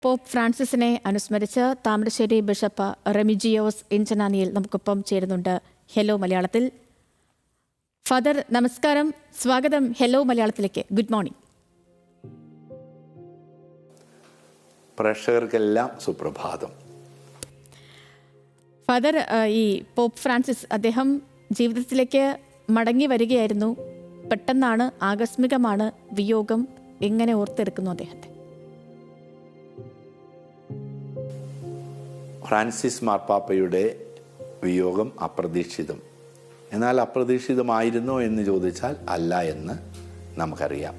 Pop ഫ്രാൻസിസിനെ അനുസ്മരിച്ച് Thamarassery bishop Remigiose ഇഞ്ചനാനിയിൽ നമുക്കൊപ്പം ചേരുന്നുണ്ട് ഹെലോ മലയാളത്തിൽ. ഫാദർ നമസ്കാരം, സ്വാഗതം ഹെലോ മലയാളത്തിലേക്ക്. Good morning. പ്രേക്ഷകർക്കെല്ലാം സുപ്രഭാതം. ഫാദർ, ഈ പോപ്പ് ഫ്രാൻസിസ് അദ്ദേഹം ജീവിതത്തിലേക്ക് മടങ്ങി വരികയായിരുന്നു. പെട്ടെന്നാണ്, ആകസ്മികമാണ് വിയോഗം. എങ്ങനെ ഓർത്തെടുക്കുന്നു അദ്ദേഹത്തെ? ഫ്രാൻസിസ് മാർപ്പാപ്പയുടെ വിയോഗം അപ്രതീക്ഷിതം. എന്നാൽ അപ്രതീക്ഷിതമായിരുന്നോ എന്ന് ചോദിച്ചാൽ അല്ല എന്ന് നമുക്കറിയാം.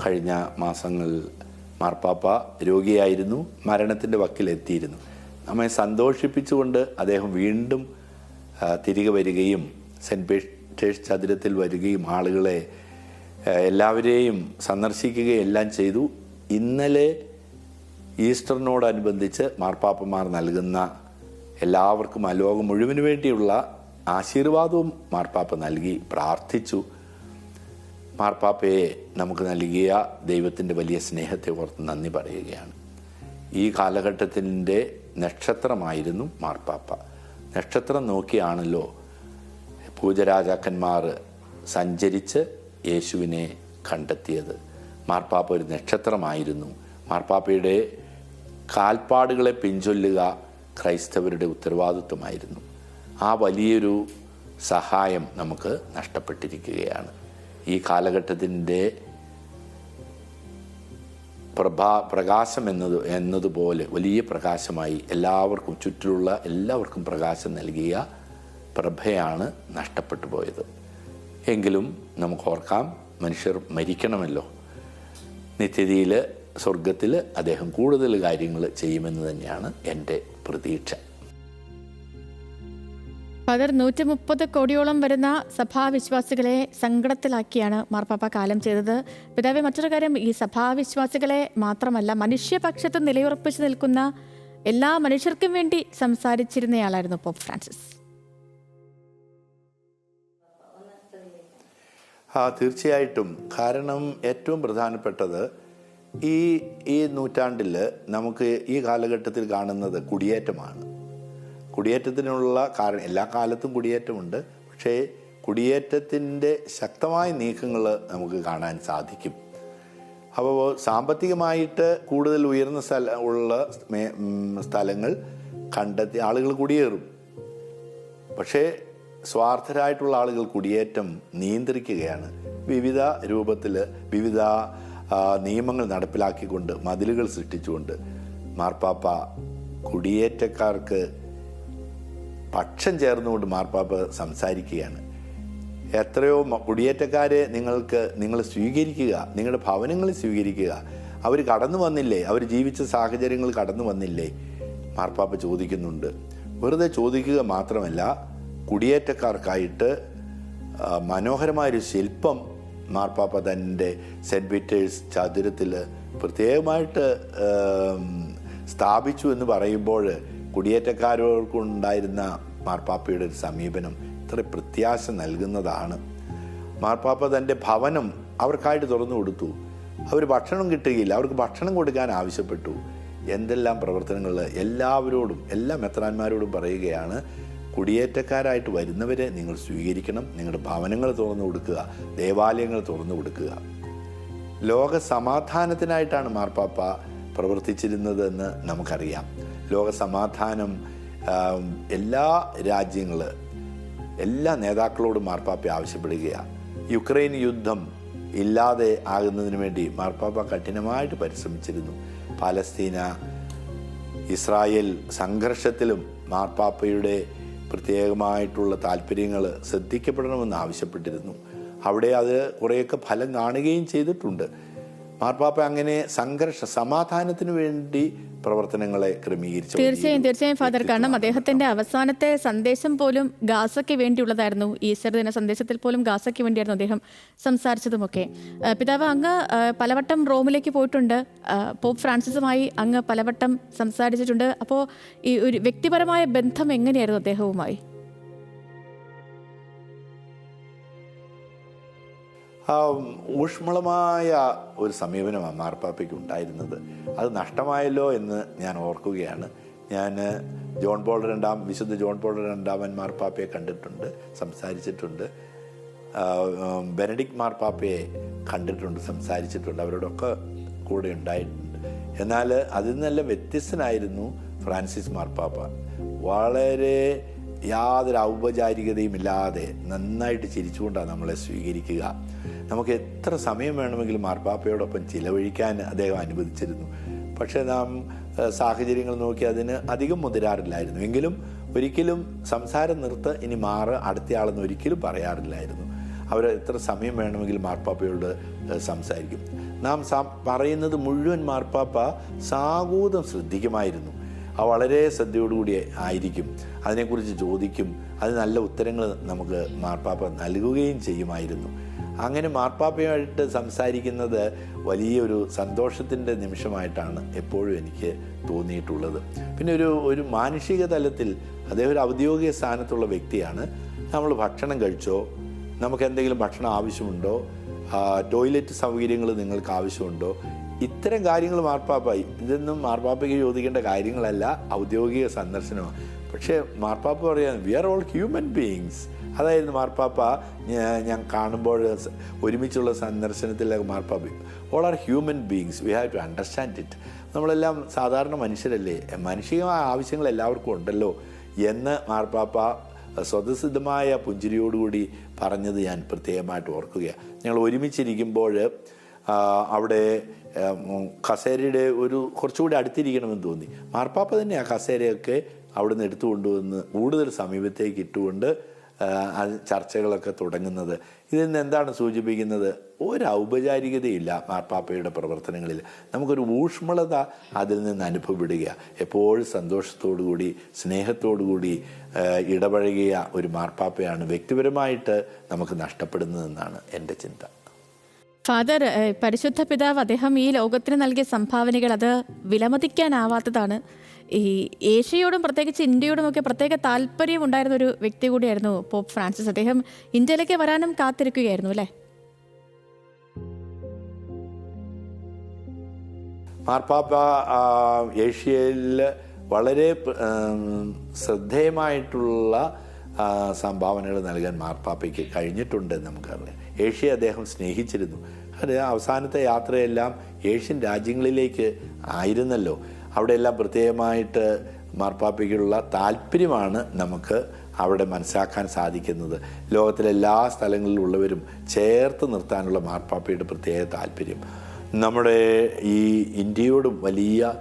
കഴിഞ്ഞ മാസങ്ങളിൽ മാർപ്പാപ്പ രോഗിയായിരുന്നു, മരണത്തിൻ്റെ വക്കിലെത്തിയിരുന്നു. നമ്മെ സന്തോഷിപ്പിച്ചുകൊണ്ട് അദ്ദേഹം വീണ്ടും തിരികെ വരികയും സെൻറ്റ് പീറ്റേഴ്സ് ചതുരത്തിൽ വരികയും ആളുകളെ എല്ലാവരെയും സന്ദർശിക്കുകയും എല്ലാം ചെയ്തു. ഇന്നലെ ഈസ്റ്ററിനോടനുബന്ധിച്ച് മാർപ്പാപ്പമാർ നൽകുന്ന എല്ലാവർക്കും ലോകം മുഴുവന് വേണ്ടിയുള്ള ആശീർവാദവും മാർപ്പാപ്പ നൽകി പ്രാർത്ഥിച്ചു. മാർപ്പാപ്പയെ നമുക്ക് നൽകിയ ദൈവത്തിൻ്റെ വലിയ സ്നേഹത്തെ ഓർത്ത് നന്ദി പറയുകയാണ്. ഈ കാലഘട്ടത്തിൻ്റെ നക്ഷത്രമായിരുന്നു മാർപ്പാപ്പ. നക്ഷത്രം നോക്കിയാണല്ലോ പൂജരാജാക്കന്മാർ സഞ്ചരിച്ച് യേശുവിനെ കണ്ടെത്തിയത്. മാർപ്പാപ്പ ഒരു നക്ഷത്രമായിരുന്നു. മാർപ്പാപ്പയുടെ കാൽപ്പാടുകളെ പിൻചൊല്ലുക ക്രൈസ്തവരുടെ ഉത്തരവാദിത്വമായിരുന്നു. ആ വലിയൊരു സഹായം നമുക്ക് നഷ്ടപ്പെട്ടിരിക്കുകയാണ്. ഈ കാലഘട്ടത്തിൻ്റെ പ്രകാശം എന്നതുപോലെ വലിയ പ്രകാശമായി എല്ലാവർക്കും ചുറ്റിലുള്ള എല്ലാവർക്കും പ്രകാശം നൽകിയ പ്രഭയാണ് നഷ്ടപ്പെട്ടു പോയത്. എങ്കിലും നമുക്ക് ഓർക്കാം, മനുഷ്യർ മരിക്കണമല്ലോ. നിത്യതയിൽ സ്വർഗത്തിൽ അദ്ദേഹം കൂടുതൽ കാര്യങ്ങൾ ചെയ്യുമെന്ന് തന്നെയാണ് എൻ്റെ പ്രതീക്ഷ. ഫാദർ, 130 കോടിയോളം വരുന്ന സഭാവിശ്വാസികളെ സങ്കടത്തിലാക്കിയാണ് മാർപ്പാപ്പ കാലം ചെയ്തത്. പിതാവെ, മറ്റൊരു കാര്യം, ഈ സഭാവിശ്വാസികളെ മാത്രമല്ല, മനുഷ്യപക്ഷത്ത് നിലയുറപ്പിച്ച് നിൽക്കുന്ന എല്ലാ മനുഷ്യർക്കും വേണ്ടി സംസാരിച്ചിരുന്നയാളായിരുന്നു പോപ്പ് ഫ്രാൻസിസ്. തീർച്ചയായിട്ടും. കാരണം ഏറ്റവും പ്രധാനപ്പെട്ടത് ഈ നൂറ്റാണ്ടിൽ നമുക്ക് ഈ കാലഘട്ടത്തിൽ കാണുന്നത് കുടിയേറ്റമാണ്. കുടിയേറ്റത്തിനുള്ള കാരണം, എല്ലാ കാലത്തും കുടിയേറ്റമുണ്ട്, പക്ഷേ കുടിയേറ്റത്തിൻ്റെ ശക്തമായ നീക്കങ്ങൾ നമുക്ക് കാണാൻ സാധിക്കും. അപ്പോൾ സാമ്പത്തികമായിട്ട് കൂടുതൽ ഉയർന്ന സ്ഥലങ്ങൾ കണ്ടെത്തി ആളുകൾ കുടിയേറും. പക്ഷേ സ്വാർത്ഥരായിട്ടുള്ള ആളുകൾ കുടിയേറ്റം നിയന്ത്രിക്കുകയാണ്. വിവിധ രൂപത്തിൽ വിവിധ നിയമങ്ങൾ നടപ്പിലാക്കിക്കൊണ്ട്, മതിലുകൾ സൃഷ്ടിച്ചുകൊണ്ട് മാർപ്പാപ്പ കുടിയേറ്റക്കാർക്ക് പക്ഷം ചേർന്നുകൊണ്ട് മാർപ്പാപ്പ സംസാരിക്കുകയാണ്. എത്രയോ കുടിയേറ്റക്കാരെ നിങ്ങൾ സ്വീകരിക്കുക, നിങ്ങളുടെ ഭവനങ്ങളിൽ സ്വീകരിക്കുക. അവർ കടന്നു വന്നില്ലേ? അവർ ജീവിച്ച സാഹചര്യങ്ങൾ കടന്നു വന്നില്ലേ? മാർപ്പാപ്പ ചോദിക്കുന്നുണ്ട്. വെറുതെ ചോദിക്കുക മാത്രമല്ല, കുടിയേറ്റക്കാർക്കായിട്ട് മനോഹരമായൊരു ശില്പം മാർപ്പാപ്പ തൻ്റെ സെൻറ്റ് പീറ്റേഴ്സ് ചതുരത്തിൽ പ്രത്യേകമായിട്ട് സ്ഥാപിച്ചു എന്ന് പറയുമ്പോൾ കുടിയേറ്റക്കാർക്കുണ്ടായിരുന്ന മാർപ്പാപ്പയുടെ ഒരു സമീപനം ഇത്ര പ്രത്യാശ നൽകുന്നതാണ്. മാർപ്പാപ്പ തൻ്റെ ഭവനം അവർക്കായിട്ട് തുറന്നു കൊടുത്തു. അവർ ഭക്ഷണം കിട്ടുകയില്ല, അവർക്ക് ഭക്ഷണം കൊടുക്കാൻ ആവശ്യപ്പെട്ടു. എന്തെല്ലാം പ്രവർത്തനങ്ങൾ എല്ലാവരോടും, എല്ലാ മെത്രാന്മാരോടും പറയുകയാണ്. കുടിയേറ്റക്കാരായിട്ട് വരുന്നവരെ നിങ്ങൾ സ്വീകരിക്കണം, നിങ്ങളുടെ ഭവനങ്ങൾ തുറന്നു കൊടുക്കുക, ദേവാലയങ്ങൾ തുറന്നു കൊടുക്കുക. ലോക സമാധാനത്തിനായിട്ടാണ് മാർപ്പാപ്പ പ്രവർത്തിച്ചിരുന്നതെന്ന് നമുക്കറിയാം. ലോക സമാധാനം എല്ലാ എല്ലാ നേതാക്കളോടും മാർപ്പാപ്പ ആവശ്യപ്പെടുകയാണ്. യുക്രൈൻ യുദ്ധം ഇല്ലാതെ ആകുന്നതിന് വേണ്ടി മാർപ്പാപ്പ കഠിനമായിട്ട് പരിശ്രമിച്ചിരുന്നു. പാലസ്തീന ഇസ്രായേൽ സംഘർഷത്തിലും മാർപ്പാപ്പയുടെ പ്രത്യേകമായിട്ടുള്ള താല്പര്യങ്ങൾ ശ്രദ്ധിക്കപ്പെടണമെന്ന് ആവശ്യപ്പെട്ടിരുന്നു. അവിടെ അത് കുറേയൊക്കെ ഫലം കാണുകയും ചെയ്തിട്ടുണ്ട്. മാർപ്പാപ്പ അങ്ങനെ സമാധാനത്തിന് വേണ്ടി പ്രവർത്തനങ്ങളെ ക്രമീകരിച്ചു. തീർച്ചയായും ഫാദർ, കാരണം അദ്ദേഹത്തിന്റെ അവസാനത്തെ സന്ദേശം പോലും ഗാസയ്ക്ക് വേണ്ടിയുള്ളതായിരുന്നു. ഈസ്റ്റർ ദിന സന്ദേശത്തിൽ പോലും ഗാസയ്ക്ക് വേണ്ടിയായിരുന്നു അദ്ദേഹം സംസാരിച്ചതുമൊക്കെ. പിതാവ്, അങ്ങ് പലവട്ടം റോമിലേക്ക് പോയിട്ടുണ്ട്, പോപ്പ് ഫ്രാൻസിസുമായി അങ്ങ് പലവട്ടം സംസാരിച്ചിട്ടുണ്ട്. അപ്പോൾ ഈ ഒരു വ്യക്തിപരമായ ബന്ധം എങ്ങനെയായിരുന്നു അദ്ദേഹവുമായി? ഊഷ്മളമായ ഒരു സമീപനമാണ് മാർപ്പാപ്പയ്ക്ക് ഉണ്ടായിരുന്നത്. അത് നഷ്ടമായല്ലോ എന്ന് ഞാൻ ഓർക്കുകയാണ്. ഞാൻ വിശുദ്ധ ജോൺ പോൾ രണ്ടാമൻ മാർപ്പാപ്പയെ കണ്ടിട്ടുണ്ട്, സംസാരിച്ചിട്ടുണ്ട്. ബെനഡിക്ട് മാർപ്പാപ്പയെ കണ്ടിട്ടുണ്ട്, സംസാരിച്ചിട്ടുണ്ട്. അവരോടൊക്കെ കൂടെ ഉണ്ടായിട്ടുണ്ട്. എന്നാൽ അതിൽ നിന്നെല്ലാം വ്യത്യസ്തനായിരുന്നു ഫ്രാൻസിസ് മാർപ്പാപ്പ. വളരെ യാതൊരു ഔപചാരികതയും ഇല്ലാതെ നന്നായിട്ട് ചിരിച്ചുകൊണ്ടാണ് നമ്മളെ സ്വീകരിക്കുക. നമുക്ക് എത്ര സമയം വേണമെങ്കിലും മാർപ്പാപ്പയോടൊപ്പം ചിലവഴിക്കാൻ അദ്ദേഹം അനുവദിച്ചിരുന്നു. പക്ഷേ നാം സാഹചര്യങ്ങൾ നോക്കി അതിന് അധികം മുതിരാറില്ലായിരുന്നു. എങ്കിലും ഒരിക്കലും സംസാരം നിർത്ത്, ഇനി മാറ്, അടുത്തയാളെന്ന് ഒരിക്കലും പറയാറില്ലായിരുന്നു. അവർ എത്ര സമയം വേണമെങ്കിലും മാർപ്പാപ്പയോട് സംസാരിക്കും. നാം പറയുന്നത് മുഴുവൻ മാർപ്പാപ്പ സാഗൂതം ശ്രദ്ധിക്കുമായിരുന്നു. വളരെ ശ്രദ്ധയോടുകൂടി ആയിരിക്കും, അതിനെക്കുറിച്ച് ചോദിക്കും, അത് നല്ല ഉത്തരങ്ങൾ നമുക്ക് മാർപ്പാപ്പ നൽകുകയും ചെയ്യുമായിരുന്നു. അങ്ങനെ മാർപ്പാപ്പയുമായിട്ട് സംസാരിക്കുന്നത് വലിയൊരു സന്തോഷത്തിൻ്റെ നിമിഷമായിട്ടാണ് എപ്പോഴും എനിക്ക് തോന്നിയിട്ടുള്ളത്. പിന്നെ ഒരു മാനുഷിക തലത്തിൽ അദ്ദേഹം ഒരു ഔദ്യോഗിക സ്ഥാനത്തുള്ള വ്യക്തിയാണ്. നമ്മൾ ഭക്ഷണം കഴിച്ചോ, നമുക്ക് എന്തെങ്കിലും ഭക്ഷണം ആവശ്യമുണ്ടോ, ടോയ്ലറ്റ് സൗകര്യങ്ങൾ നിങ്ങൾക്ക് ആവശ്യമുണ്ടോ, ഇത്തരം കാര്യങ്ങൾ ഇതൊന്നും മാർപ്പാപ്പയ്ക്ക് ചോദിക്കേണ്ട കാര്യങ്ങളല്ല, ഔദ്യോഗിക സന്ദർശനമാണ്. പക്ഷേ മാർപ്പാപ്പ പറയാൻ we are all human beings. അതായിരുന്നു മാർപ്പാപ്പ ഞാൻ കാണുമ്പോൾ ഒരുമിച്ചുള്ള സന്ദർശനത്തിലൊക്കെ മാർപ്പാപ്പ all are human beings, we have to understand it. നമ്മളെല്ലാം സാധാരണ മനുഷ്യരല്ലേ, മാനുഷികമായ ആവശ്യങ്ങൾ എല്ലാവർക്കും ഉണ്ടല്ലോ എന്ന് മാർപ്പാപ്പ സ്വതസിദ്ധമായ പുഞ്ചിരിയോടുകൂടി പറഞ്ഞത് ഞാൻ പ്രത്യേകമായിട്ട് ഓർക്കുകയാണ്. ഞങ്ങൾ ഒരുമിച്ചിരിക്കുമ്പോൾ അവിടെ കസേരയുടെ കുറച്ചുകൂടി അടുത്തിരിക്കണമെന്ന് തോന്നി. മാർപ്പാപ്പ തന്നെ ആ കസേരയൊക്കെ അവിടെ നിന്ന് എടുത്തു കൊണ്ടുവന്ന് കൂടുതൽ സമീപത്തേക്ക് ഇട്ടുകൊണ്ട് ചർച്ചകളൊക്കെ തുടങ്ങുന്നത്. ഇതിൽ നിന്ന് എന്താണ് സൂചിപ്പിക്കുന്നത്? ഒരു ഔപചാരികതയില്ല മാർപ്പാപ്പയുടെ പ്രവർത്തനങ്ങളിൽ. നമുക്കൊരു ഊഷ്മളത അതിൽ നിന്ന് അനുഭവപ്പെടുക. എപ്പോഴും സന്തോഷത്തോടുകൂടി സ്നേഹത്തോടുകൂടി ഇടപഴകിയ ഒരു മാർപ്പാപ്പയാണ് വ്യക്തിപരമായിട്ട് നമുക്ക് നഷ്ടപ്പെടുന്നതെന്നാണ് എൻ്റെ ചിന്ത. ഫാദർ, പരിശുദ്ധ പിതാവ് അദ്ദേഹം ഈ ലോകത്തിന് നൽകിയ സംഭാവനകൾ അത് വിലമതിക്കാനാവാത്തതാണ്. ഈ ഏഷ്യയോടും പ്രത്യേകിച്ച് ഇന്ത്യയോടും ഒക്കെ പ്രത്യേക താല്പര്യം ഉണ്ടായിരുന്ന ഒരു വ്യക്തി കൂടിയായിരുന്നു പോപ്പ് ഫ്രാൻസിസ്. അദ്ദേഹം ഇന്ത്യയിലേക്ക് വരാനും കാത്തിരിക്കുകയായിരുന്നു അല്ലേ? മാർപ്പാപ്പ ഏഷ്യയിൽ വളരെ ശ്രദ്ധേയമായിട്ടുള്ള സംഭാവനകൾ നൽകാൻ മാർപ്പാപ്പയ്ക്ക് കഴിഞ്ഞിട്ടുണ്ടെന്ന് നമുക്കറിയാം. ഏഷ്യയെ അദ്ദേഹം സ്നേഹിച്ചിരുന്നു. അത് അവസാനത്തെ യാത്രയെല്ലാം ഏഷ്യൻ രാജ്യങ്ങളിലേക്ക് ആയിരുന്നല്ലോ. അവിടെയെല്ലാം പ്രത്യേകമായിട്ട് മാർപ്പാപ്പയ്ക്കുള്ള താല്പര്യമാണ് നമുക്ക് അവിടെ മനസ്സിലാക്കാൻ സാധിക്കുന്നത്. ലോകത്തിലെ എല്ലാ സ്ഥലങ്ങളിലുള്ളവരും ചേർത്ത് നിർത്താനുള്ള മാർപ്പാപ്പയുടെ പ്രത്യേക താല്പര്യം. നമ്മുടെ ഈ ഇന്ത്യയോടും വലിയ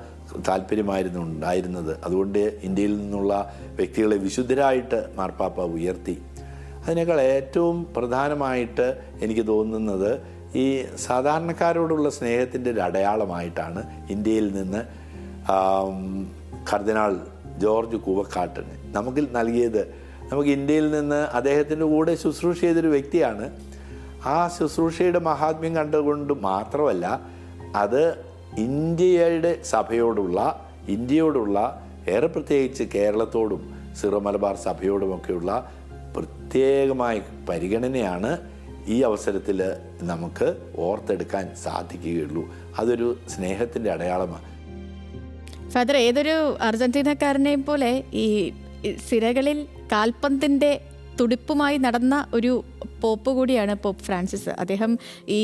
താല്പര്യമായിരുന്നു ഉണ്ടായിരുന്നത്. അതുകൊണ്ട് ഇന്ത്യയിൽ നിന്നുള്ള വ്യക്തികളെ വിശുദ്ധരായിട്ട് മാർപ്പാപ്പ ഉയർത്തി. അതിനേക്കാൾ ഏറ്റവും പ്രധാനമായിട്ട് എനിക്ക് തോന്നുന്നത് ഈ സാധാരണക്കാരോടുള്ള സ്നേഹത്തിൻ്റെ ഒരു അടയാളമായിട്ടാണ് ഇന്ത്യയിൽ നിന്ന് കർദിനാൾ ജോർജ് കൂവക്കാട്ടിന് നമുക്ക് നൽകിയത്. നമുക്ക് ഇന്ത്യയിൽ നിന്ന് അദ്ദേഹത്തിൻ്റെ കൂടെ ശുശ്രൂഷ ചെയ്തൊരു വ്യക്തിയാണ്. ആ ശുശ്രൂഷയുടെ മഹാത്മ്യം കണ്ടുകൊണ്ട് മാത്രമല്ല, അത് ഇന്ത്യയോടുള്ള ഏറെ പ്രത്യേകിച്ച് കേരളത്തോടും സിറോ മലബാർ സഭയോടുമൊക്കെയുള്ള പ്രത്യേകമായ പരിഗണനയാണ് ഈ അവസരത്തിൽ നമുക്ക് ഓർത്തെടുക്കാൻ സാധിക്കുകയുള്ളൂ. അതൊരു സ്നേഹത്തിൻ്റെ അടയാളമാണ്. ഫാദർ, ഏതൊരു അർജന്റീനക്കാരനെയും പോലെ ഈ സിരകളിൽ കാൽപന്തിൻ്റെ തുടിപ്പുമായി നടന്ന ഒരു പോപ്പ് കൂടിയാണ് പോപ്പ് ഫ്രാൻസിസ്. അദ്ദേഹം ഈ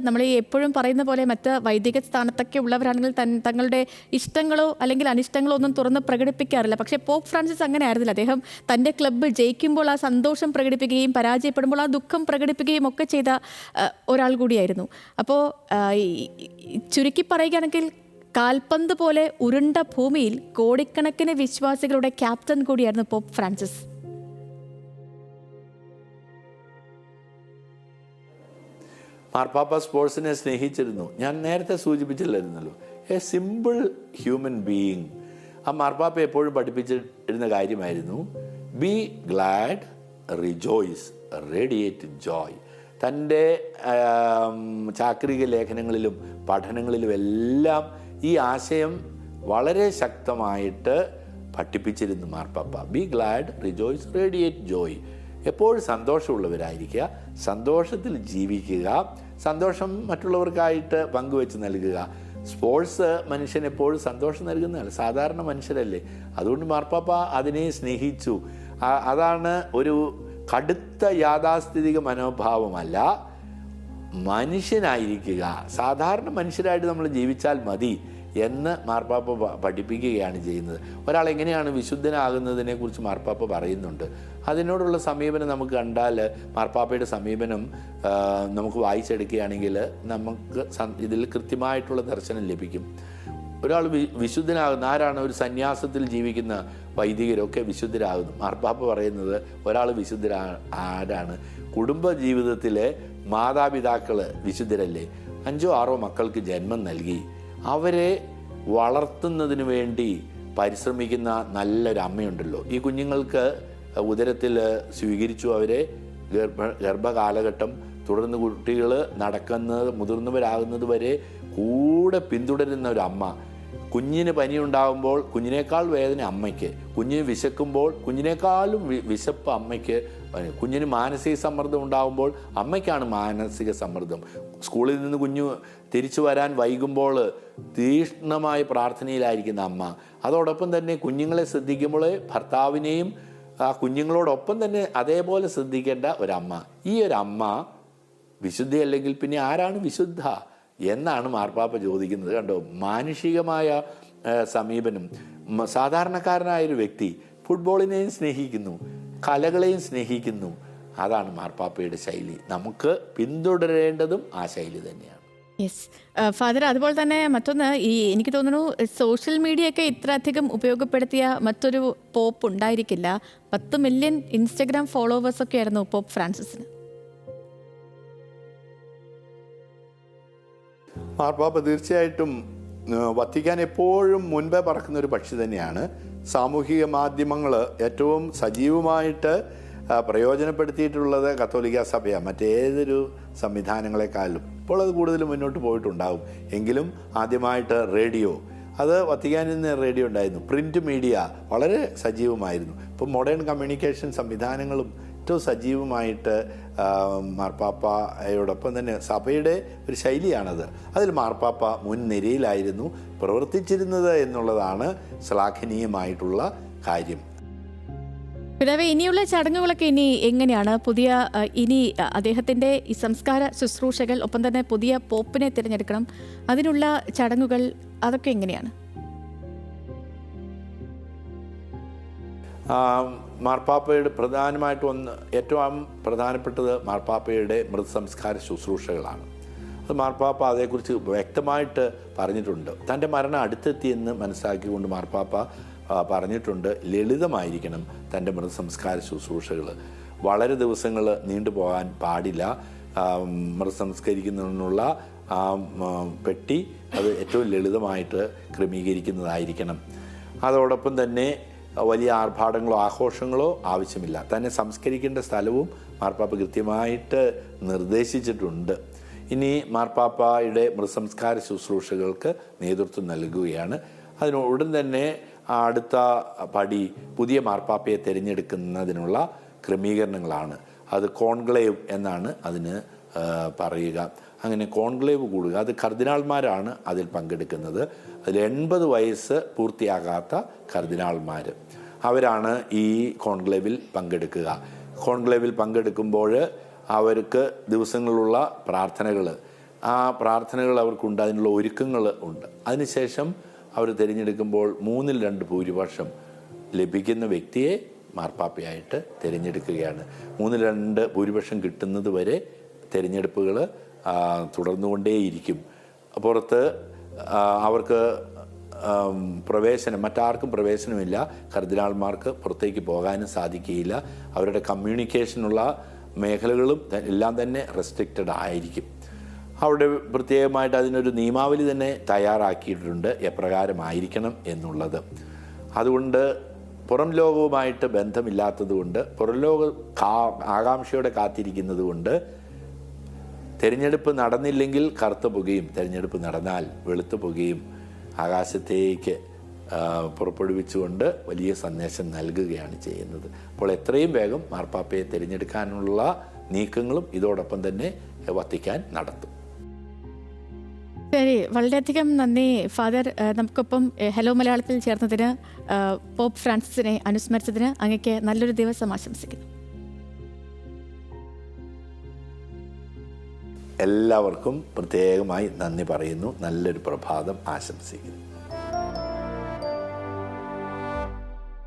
നമ്മൾ ഈ എപ്പോഴും പറയുന്ന പോലെ മറ്റ് വൈദിക സ്ഥാനത്തൊക്കെ ഉള്ളവരാണെങ്കിൽ തങ്ങളുടെ ഇഷ്ടങ്ങളോ അല്ലെങ്കിൽ അനിഷ്ടങ്ങളോ ഒന്നും തുറന്ന് പ്രകടിപ്പിക്കാറില്ല. പക്ഷേ പോപ്പ് ഫ്രാൻസിസ് അങ്ങനെ ആയിരുന്നില്ല. അദ്ദേഹം തൻ്റെ ക്ലബ്ബ് ജയിക്കുമ്പോൾ ആ സന്തോഷം പ്രകടിപ്പിക്കുകയും പരാജയപ്പെടുമ്പോൾ ആ ദുഃഖം പ്രകടിപ്പിക്കുകയും ഒക്കെ ചെയ്ത ഒരാൾ കൂടിയായിരുന്നു. അപ്പോൾ ചുരുക്കി പറയുകയാണെങ്കിൽ കാൽപന്ത് പോലെ ഉരുണ്ട ഭൂമിയിൽ കോടിക്കണക്കിന് വിശ്വാസികളുടെ ക്യാപ്റ്റൻ കൂടിയായിരുന്നു പോപ്പ് ഫ്രാൻസിസ്. മാർപ്പാപ്പ സ്പോർട്സിനെ സ്നേഹിച്ചിരുന്നു. ഞാൻ നേരത്തെ സൂചിപ്പിച്ചില്ലായിരുന്നല്ലോ, എ സിമ്പിൾ ഹ്യൂമൻ ബീയിങ്. ആ മാർപ്പാപ്പ എപ്പോഴും പഠിപ്പിച്ചിരുന്ന കാര്യമായിരുന്നു B GLAAD, rejoice, radiate Joy. തൻ്റെ ചാക്രിക ലേഖനങ്ങളിലും പഠനങ്ങളിലും എല്ലാം ഈ ആശയം വളരെ ശക്തമായിട്ട് പഠിപ്പിച്ചിരുന്നു മാർപ്പാപ്പ. B GLAAD, rejoice, radiate Joy. എപ്പോഴും സന്തോഷമുള്ളവരായിരിക്കുക, സന്തോഷത്തിൽ ജീവിക്കുക, സന്തോഷം മറ്റുള്ളവർക്കായിട്ട് പങ്കുവെച്ച് നൽകുക. സ്പോർട്സ് മനുഷ്യനെപ്പോഴും സന്തോഷം നൽകുന്നതാണ്, സാധാരണ മനുഷ്യരല്ലേ. അതുകൊണ്ട് മാർപ്പാപ്പ അതിനെ സ്നേഹിച്ചു. അതാണ് ഒരു കടുത്ത യാഥാസ്ഥിതിക മനോഭാവമല്ല, മനുഷ്യനായിരിക്കുക, സാധാരണ മനുഷ്യരായിട്ട് നമ്മൾ ജീവിച്ചാൽ മതി എന്ന് മാർപ്പാപ്പ പഠിപ്പിക്കുകയാണ് ചെയ്യുന്നത്. ഒരാൾ എങ്ങനെയാണ് വിശുദ്ധനാകുന്നതിനെ കുറിച്ച് മാർപ്പാപ്പ പറയുന്നുണ്ട്. അതിനോടുള്ള സമീപനം നമുക്ക് കണ്ടാൽ, മാർപ്പാപ്പയുടെ സമീപനം നമുക്ക് വായിച്ചെടുക്കുകയാണെങ്കിൽ നമുക്ക് ഇതിൽ കൃത്യമായിട്ടുള്ള ദർശനം ലഭിക്കും. ഒരാൾ വിശുദ്ധനാകുന്ന ആരാണ്? ഒരു സന്യാസത്തിൽ ജീവിക്കുന്ന വൈദികരൊക്കെ വിശുദ്ധരാകുന്നു. മാർപ്പാപ്പ പറയുന്നത് ഒരാൾ ആരാണ്? കുടുംബ ജീവിതത്തിലെ മാതാപിതാക്കൾ വിശുദ്ധരല്ലേ? 5 or 6 മക്കൾക്ക് ജന്മം നൽകി അവരെ വളർത്തുന്നതിന് വേണ്ടി പരിശ്രമിക്കുന്ന നല്ലൊരു അമ്മയുണ്ടല്ലോ. ഈ കുഞ്ഞുങ്ങൾക്ക് ഉദരത്തിൽ സ്വീകരിച്ചു അവരെ, ഗർഭകാലഘട്ടം, തുടർന്ന് കുട്ടികൾ നടക്കുന്നത് മുതിർന്നവരാകുന്നത് വരെ കൂടെ പിന്തുടരുന്ന ഒരു അമ്മ. കുഞ്ഞിന് പനിയുണ്ടാകുമ്പോൾ കുഞ്ഞിനേക്കാൾ വേദന അമ്മയ്ക്ക്, കുഞ്ഞിന് വിശക്കുമ്പോൾ കുഞ്ഞിനേക്കാളും വിശപ്പ് അമ്മയ്ക്ക്, കുഞ്ഞിന് മാനസിക സമ്മർദ്ദം ഉണ്ടാകുമ്പോൾ അമ്മയ്ക്കാണ് മാനസിക സമ്മർദ്ദം. സ്കൂളിൽ നിന്ന് കുഞ്ഞു തിരിച്ചു വരാൻ വൈകുമ്പോൾ തീക്ഷ്ണമായ പ്രാർത്ഥനയിലായിരിക്കുന്ന അമ്മ. അതോടൊപ്പം തന്നെ കുഞ്ഞുങ്ങളെ ശ്രദ്ധിക്കുമ്പോൾ ഭർത്താവിനെയും ആ കുഞ്ഞുങ്ങളോടൊപ്പം തന്നെ അതേപോലെ ശ്രദ്ധിക്കേണ്ട ഒരമ്മ. ഈ ഒരമ്മ വിശുദ്ധയല്ലെങ്കിൽ പിന്നെ ആരാണ് വിശുദ്ധ എന്നാണ് മാർപ്പാപ്പ ചോദിക്കുന്നത്. കണ്ടോ, മാനുഷികമായ സമീപനം. സാധാരണക്കാരനായൊരു വ്യക്തി ഫുട്ബോളിനെയും സ്നേഹിക്കുന്നു, കലകളെയും സ്നേഹിക്കുന്നു. അതാണ് മാർപ്പാപ്പയുടെ ശൈലി. നമുക്ക് പിന്തുടരേണ്ടതും ആ ശൈലി തന്നെയാണ്. യെസ് ഫാദർ, അതുപോലെ തന്നെ മറ്റൊന്ന്, എനിക്ക് തോന്നുന്നു സോഷ്യൽ മീഡിയ ഒക്കെ ഇത്രയധികം ഉപയോഗപ്പെടുത്തിയ മറ്റൊരു പോപ്പ് ഉണ്ടായിരിക്കില്ല. 10 മില്യൺ ഇൻസ്റ്റഗ്രാം ഫോളോവേഴ്സൊക്കെ ആയിരുന്നു പോപ്പ് ഫ്രാൻസിസിന്. മാർപ്പാപ്പ തീർച്ചയായിട്ടും വത്തിക്കാൻ എപ്പോഴും മുൻപേ പറക്കുന്ന ഒരു പക്ഷി തന്നെയാണ്. സാമൂഹിക മാധ്യമങ്ങൾ ഏറ്റവും സജീവമായിട്ട് പ്രയോജനപ്പെടുത്തിയിട്ടുള്ളത് കത്തോലിക്ക സഭയാണ്, മറ്റേതൊരു സംവിധാനങ്ങളെക്കാളും. ഇപ്പോൾ അത് കൂടുതൽ മുന്നോട്ട് പോയിട്ടുണ്ടാകും. എങ്കിലും ആദ്യമായിട്ട് റേഡിയോ, അത് വത്തിക്കാനിൽ നിന്ന് റേഡിയോ ഉണ്ടായിരുന്നു. പ്രിൻ്റ് മീഡിയ വളരെ സജീവമായിരുന്നു. ഇപ്പോൾ മോഡേൺ കമ്മ്യൂണിക്കേഷൻ സംവിധാനങ്ങളും ഏറ്റവും സജീവമായിട്ട് മാർപ്പാപ്പയോടൊപ്പം തന്നെ സഭയുടെ ഒരു ശൈലിയാണത്. അതിൽ മാർപ്പാപ്പ മുൻനിരയിലായിരുന്നു പ്രവർത്തിച്ചിരുന്നത് എന്നുള്ളതാണ് ശ്ലാഘനീയമായിട്ടുള്ള കാര്യം. പിതാവേ, ഇനിയുള്ള ചടങ്ങുകളൊക്കെ ഇനി എങ്ങനെയാണ്? ഇനി അദ്ദേഹത്തിൻ്റെ ഈ സംസ്കാര ശുശ്രൂഷകൾ, ഒപ്പം തന്നെ പുതിയ പോപ്പിനെ തിരഞ്ഞെടുക്കണം, അതിനുള്ള ചടങ്ങുകൾ അതൊക്കെ എങ്ങനെയാണ്? മാർപ്പാപ്പയുടെ ഏറ്റവും പ്രധാനപ്പെട്ടത് മാർപ്പാപ്പയുടെ മൃതസംസ്കാര ശുശ്രൂഷകളാണ്. അത് മാർപ്പാപ്പ അതേക്കുറിച്ച് വ്യക്തമായിട്ട് പറഞ്ഞിട്ടുണ്ട്. തൻ്റെ മരണം അടുത്തെത്തിയെന്ന് മനസ്സിലാക്കിക്കൊണ്ട് മാർപ്പാപ്പ പറഞ്ഞിട്ടുണ്ട്, ലളിതമായിരിക്കണം തൻ്റെ മൃതസംസ്കാര ശുശ്രൂഷകൾ. വളരെ ദിവസങ്ങൾ നീണ്ടുപോകാൻ പാടില്ല. മൃതസംസ്കരിക്കുന്നതിനുള്ള പെട്ടി അത് ഏറ്റവും ലളിതമായിട്ട് ക്രമീകരിക്കുന്നതായിരിക്കണം. അതോടൊപ്പം തന്നെ വലിയ ആർഭാടങ്ങളോ ആഘോഷങ്ങളോ ആവശ്യമില്ല. തന്നെ സംസ്കരിക്കേണ്ട സ്ഥലവും മാർപ്പാപ്പ കൃത്യമായിട്ട് നിർദ്ദേശിച്ചിട്ടുണ്ട്. ഇനി മാർപ്പാപ്പയുടെ മൃതസംസ്കാര ശുശ്രൂഷകൾക്ക് നേതൃത്വം നൽകുകയാണ്. ഉടൻ തന്നെ അടുത്ത പടി പുതിയ മാർപ്പാപ്പയെ തിരഞ്ഞെടുക്കുന്നതിനുള്ള ക്രമീകരണങ്ങളാണ്. അത് കോൺക്ലേവ് എന്നാണ് അതിന് പറയുക. അങ്ങനെ കോൺക്ലേവ് കൂടുക. അത് കർദിനാൾമാരാണ് അതിൽ പങ്കെടുക്കുന്നത്. അതിൽ 80 വയസ്സ് പൂർത്തിയാകാത്ത കർദിനാൾമാർ, അവരാണ് ഈ കോൺക്ലേവിൽ പങ്കെടുക്കുക. കോൺക്ലേവിൽ പങ്കെടുക്കുമ്പോൾ അവർക്ക് ദിവസങ്ങളുള്ള പ്രാർത്ഥനകൾ, ആ പ്രാർത്ഥനകൾ അവർക്കുണ്ട്, അതിനുള്ള ഒരുക്കങ്ങൾ ഉണ്ട്. അതിനുശേഷം അവർ തിരഞ്ഞെടുക്കുമ്പോൾ 2/3 ഭൂരിപക്ഷം ലഭിക്കുന്ന വ്യക്തിയെ മാർപ്പാപ്പയായിട്ട് തിരഞ്ഞെടുക്കുകയാണ്. 2/3 ഭൂരിപക്ഷം കിട്ടുന്നത് വരെ തിരഞ്ഞെടുപ്പുകൾ തുടർന്നുകൊണ്ടേയിരിക്കും. പുറത്ത് അവർക്ക് മറ്റാർക്കും പ്രവേശനമില്ല. കർദിനാൾമാർക്ക് പുറത്തേക്ക് പോകാനും സാധിക്കുകയില്ല. അവരുടെ കമ്മ്യൂണിക്കേഷനുള്ള മേഖലകളും എല്ലാം തന്നെ റെസ്ട്രിക്റ്റഡ് ആയിരിക്കും. അവിടെ പ്രത്യേകമായിട്ട് അതിനൊരു നിയമാവലി തന്നെ തയ്യാറാക്കിയിട്ടുണ്ട്, എപ്രകാരമായിരിക്കണം എന്നുള്ളത്. അതുകൊണ്ട് പുറം ലോകവുമായിട്ട് ബന്ധമില്ലാത്തതുകൊണ്ട്, പുറം ലോക ആകാംക്ഷയോടെ കാത്തിരിക്കുന്നത് കൊണ്ട്, തിരഞ്ഞെടുപ്പ് നടന്നില്ലെങ്കിൽ കറുത്ത പുകയും, തിരഞ്ഞെടുപ്പ് നടന്നാൽ വെളുത്ത പുകയും ആകാശത്തേക്ക് പുറപ്പെടുവിച്ചുകൊണ്ട് വലിയ സന്ദേശം നൽകുകയാണ് ചെയ്യുന്നത്. അപ്പോൾ എത്രയും വേഗം മാർപ്പാപ്പയെ തിരഞ്ഞെടുക്കാനുള്ള നീക്കങ്ങളും ഇതോടൊപ്പം തന്നെ വത്തിക്കാൻ നടത്തും. ശരി, വളരെയധികം നന്ദി ഫാദർ. നമുക്കൊപ്പം ഹലോ മലയാളത്തിൽ ചേർന്നതിന്, പോപ്പ് ഫ്രാൻസിസിനെ അനുസ്മരിച്ചതിന് അങ്ങേക്ക് നല്ലൊരു ദിവസം ആശംസിക്കുന്നു. എല്ലാവർക്കും പ്രത്യേകമായി നന്ദി പറയുന്നു. നല്ലൊരു പ്രഭാതം ആശംസിക്കുന്നു.